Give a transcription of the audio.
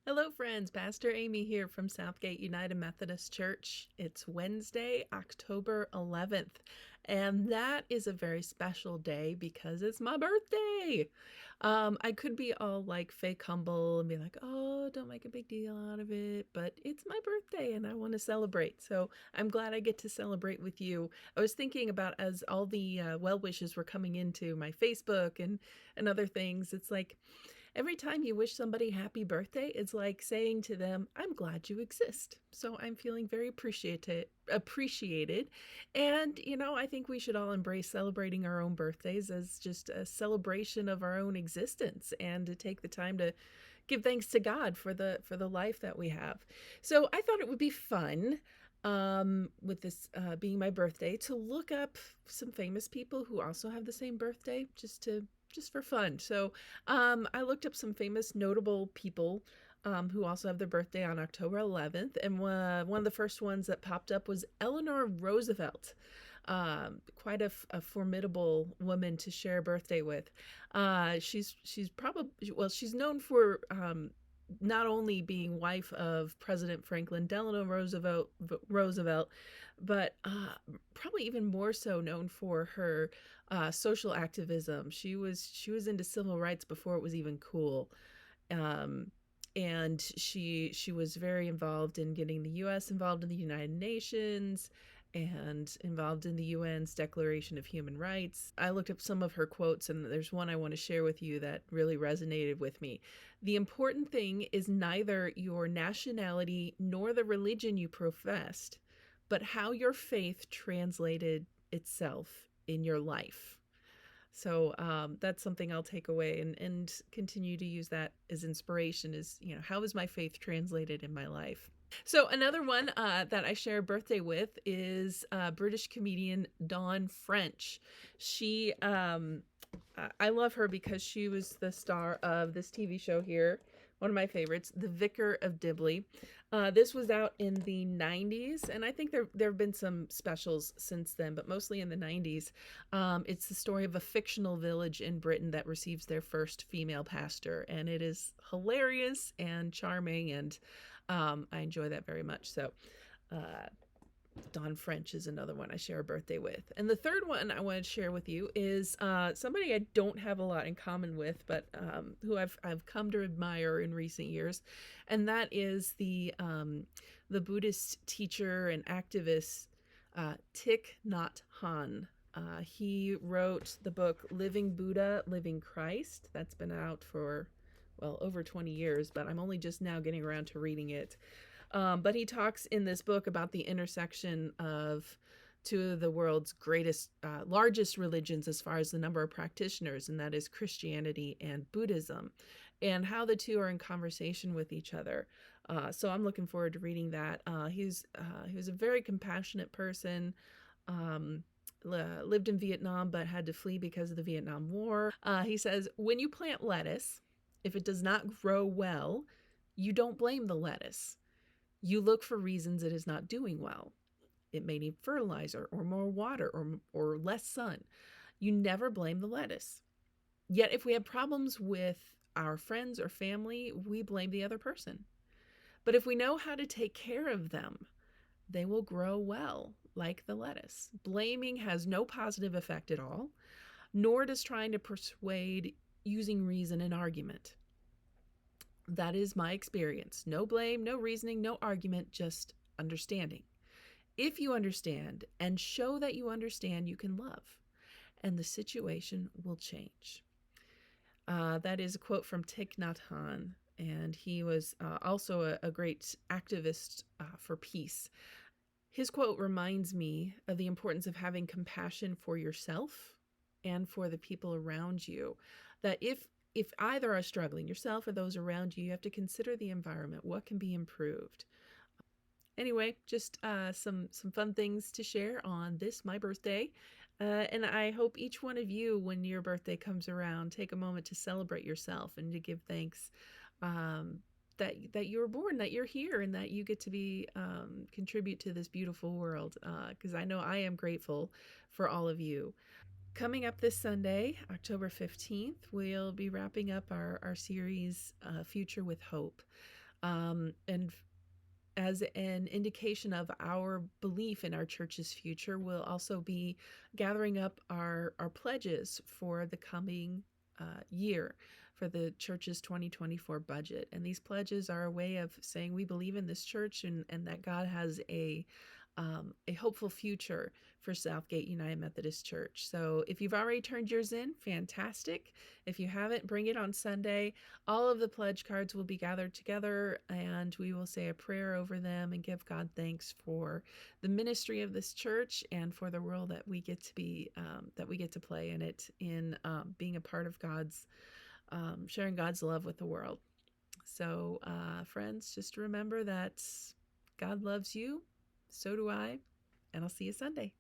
Hello, friends. Pastor Amy here from Southgate United Methodist Church. It's Wednesday, October 11th, and that is a very special day because it's my birthday. I could be all like fake humble and be like, oh, don't make a big deal out of it, but it's my birthday and I want to celebrate. So I'm glad I get to celebrate with you. I was thinking about as all the well wishes were coming into my Facebook and other things, it's like, every time you wish somebody happy birthday, it's like saying to them, I'm glad you exist. So I'm feeling very appreciated. And, I think we should all embrace celebrating our own birthdays as just a celebration of our own existence and to take the time to give thanks to God for the life that we have. So I thought it would be fun with this being my birthday to look up some famous people who also have the same birthday just for fun. So I looked up some famous notable people who also have their birthday on October 11th. And one of the first ones that popped up was Eleanor Roosevelt. Quite a formidable woman to share a birthday with. She's probably, well, she's known for not only being wife of President Franklin Delano Roosevelt, but probably even more so known for her social activism. She was into civil rights before it was even cool. Um, and she was very involved in getting the U.S. involved in the United Nations and involved in the UN's Declaration of Human Rights. I looked up some of her quotes, and there's one I want to share with you that really resonated with me. The important thing is neither your nationality nor the religion you professed, but how your faith translated itself in your life. So that's something I'll take away and continue to use that as inspiration is, how is my faith translated in my life? So another one that I share a birthday with is British comedian Dawn French. I love her because she was the star of this TV show here, one of my favorites, The Vicar of Dibley. This was out in the 90s, and I think there have been some specials since then, but mostly in the 90s. It's the story of a fictional village in Britain that receives their first female pastor, and it is hilarious and charming, and I enjoy that very much. So, Dawn French is another one I share a birthday with. And the third one I want to share with you is somebody I don't have a lot in common with, but who I've come to admire in recent years, and that is the Buddhist teacher and activist Thich Nhat Hanh. He wrote the book Living Buddha, Living Christ. That's been out for, well, over 20 years, but I'm only just now getting around to reading it. But he talks in this book about the intersection of two of the world's largest religions as far as the number of practitioners, and that is Christianity and Buddhism, and how the two are in conversation with each other. So I'm looking forward to reading that. He was a very compassionate person. Lived in Vietnam but had to flee because of the Vietnam War. He says, when you plant lettuce, if it does not grow well, you don't blame the lettuce. You look for reasons it is not doing well. It may need fertilizer or more water or less sun. You never blame the lettuce. Yet if we have problems with our friends or family, we blame the other person. But if we know how to take care of them, they will grow well, like the lettuce. Blaming has no positive effect at all, nor does trying to persuade using reason and argument. That is my experience. No blame, no reasoning, no argument, just understanding. If you understand and show that you understand, you can love, and the situation will change. That is a quote from Thich Nhat Hanh, and he was also a great activist for peace. His quote reminds me of the importance of having compassion for yourself and for the people around you. That if either are struggling, yourself or those around you, you have to consider the environment. What can be improved? Anyway, just some fun things to share on this, my birthday. And I hope each one of you, when your birthday comes around, take a moment to celebrate yourself and to give thanks that you were born, that you're here, and that you get to be contribute to this beautiful world. Because I know I am grateful for all of you. Coming up this Sunday, October 15th, we'll be wrapping up our series, Future with Hope. And as an indication of our belief in our church's future, we'll also be gathering up our pledges for the coming year for the church's 2024 budget. And these pledges are a way of saying we believe in this church, and that God has a hopeful future for Southgate United Methodist Church. So if you've already turned yours in, fantastic. If you haven't, bring it on Sunday. All of the pledge cards will be gathered together, and we will say a prayer over them and give God thanks for the ministry of this church and for the role that we get to play in it, in being a part of God's sharing God's love with the world. So, friends, just remember that God loves you. So do I. And I'll see you Sunday.